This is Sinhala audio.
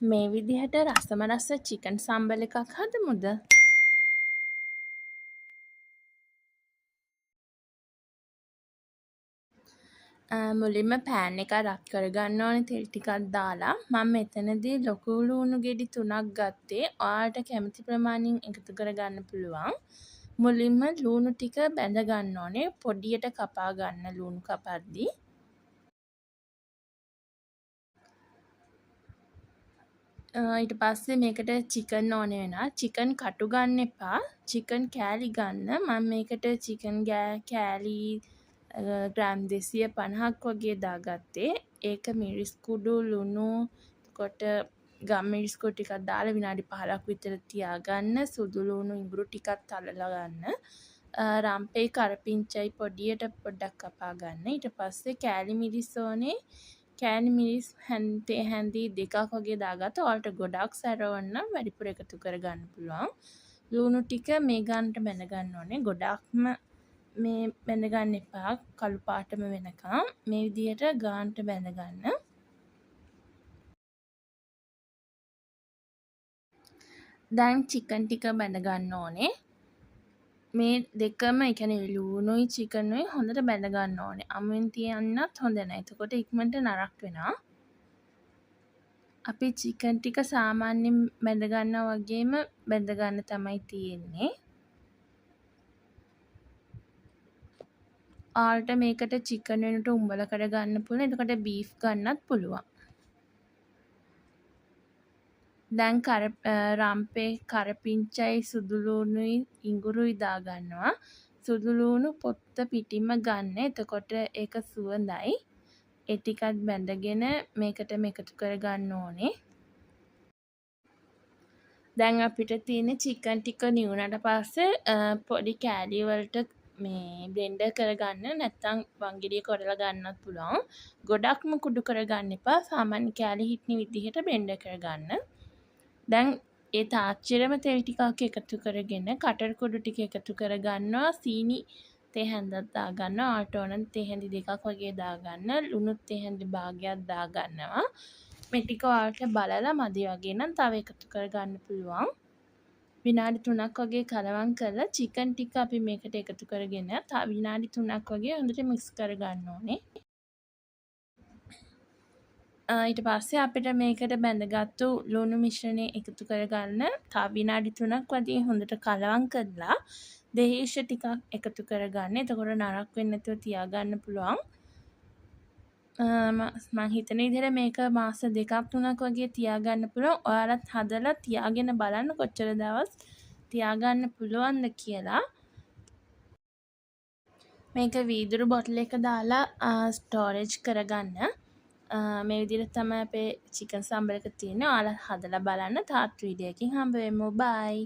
මේ විදිහට රසම රස චිකන් සම්බල් එකක් හදමුද? මුලින්ම පෑන් එක රත් කරගන්න ඕනේ තෙල් ටිකක් දාලා. මම මෙතනදී ලොකු ලූණු ගෙඩි 3ක් ගත්තේ. ඔයාලට කැමති ප්‍රමාණයෙන් එකතු කරගන්න පුළුවන්. මුලින්ම ලූණු ටික බැඳ ගන්න ඕනේ. පොඩියට කපා ගන්න ලූණු කපද්දී. ඊට පස්සේ මේකට චිකන් ඕනේ වෙනවා. චිකන් කටු ගන්න එපා. චිකන් කෑලි ගන්න. මම මේකට චිකන් කෑලි ග්‍රෑම් 250ක් වගේ දාගත්තේ. ඒක මිරිස් කුඩු ලුණු කොට ගම් මිරිස් කුඩු ටිකක් දාලා විනාඩි 15ක් විතර තියාගන්න. සුදු ලුණු ඉඟුරු ටිකක් තලලා ගන්න. රම්පේ කරපිංචයි පොඩියට පොඩ්ඩක් කපා ගන්න. ඊට පස්සේ කෑලි මිරිස් ඕනේ. කෑලි මිරිස් හැන්දි 2ක් වගේ දාගත්ත. ඔයාලට ගොඩක් සැරවන්න වැඩිපුර එකතු කරගන්න පුළුවන්. ලුණු ටික මේ ගානට බැඳ ගන්න ඕනේ. ගොඩක්ම මේ බැඳ ගන්න එපා. කළු පාටම වෙනකම් මේ විදිහට ගානට බැඳ ගන්න. දැන් චිකන් ටික බැඳ ගන්න ඕනේ. මේ දෙකම ඒ කියන්නේ ලුණුයි චිකනුයි හොඳට බැඳ ගන්න ඕනේ. අමුවෙන් තියන්නත් හොඳ නැහැ. එතකොට ඉක්මනට නරක් වෙනවා. අපි චිකන් ටික සාමාන්‍යයෙන් බැඳ ගන්නවා වගේම බැඳ ගන්න තමයි තියෙන්නේ. ආල්ට මේකට චිකන් වෙනුවට උඹල කර ගන්න පුළුවන්. එතකොට බීෆ් ගන්නත් පුළුවන්. දැන් රම්පේ කරපිංචයි සුදු ලූණුයි ඉඟුරුයි දාගන්නවා. සුදු ලූණු පොත්ත පිටින්ම ගන්න. එතකොට ඒක සුවඳයි. ඒ ටිකත් බැඳගෙන මේකට එකතු කරගන්න ඕනේ. දැන් අපිට තියෙන චිකන් ටික නිවුනට පස්සේ පොඩි කෑලි වලට මේ බ්ලෙන්ඩර් කරගන්න නැත්නම් වංගෙඩිය කොරලා ගන්නත් පුළුවන්. ගොඩක්ම කුඩු කරගන්න එපා. සාමාන්‍ය කෑලි හිටන විදිහට බ්ලෙන්ඩර් කරගන්න. දැන් ඒ තාච්චිරම තෙල් ටිකක් එකතු කරගෙන කටර් කුඩු ටික එකතු කරගන්නවා. සීනි තේ හැන්දක් දාගන්නවා. ඔයාලට ඕන තේ හැඳි 2ක් වගේ දාගන්න. ලුණුත් තේ හැඳි භාගයක් දාගන්නවා. මේ ටික ඔයාලට බලලා මදි වගේ නම් තව එකතු කරගන්න පුළුවන්. විනාඩි 3ක් වගේ කලවම් කරලා චිකන් ටික අපි මේකට එකතු කරගෙන තව විනාඩි 3ක් වගේ හොඳට මික්ස් කරගන්න ඕනේ. ඊට පස්සේ අපිට මේකට බැඳගත්තු ලුණු මිශ්‍රණය එකතු කරගන්න තව විනාඩි 3ක් වගේ හොඳට කලවම් කරලා දෙහිෂ ටිකක් එකතු කරගන්න. එතකොට නරක් වෙන්නේ නැතුව තියාගන්න පුළුවන්. මම හිතන විදිහට මේක මාස 2ක් 3ක් වගේ තියාගන්න පුළුවන්. ඔයාලත් හදලා තියාගෙන බලන්න කොච්චර දවස් තියාගන්න පුළුවන්ද කියලා. මේක වීදුරු බොටල් එක දාලා ස්ටෝරේජ් කරගන්න. මේ විදිහට තමයි අපේ චිකන් සම්බර් එක තියෙන්නේ. ඔයාලා හදලා බලන්න. තාත් වීඩියෝ එකකින් හම්බ වෙමු. බයි.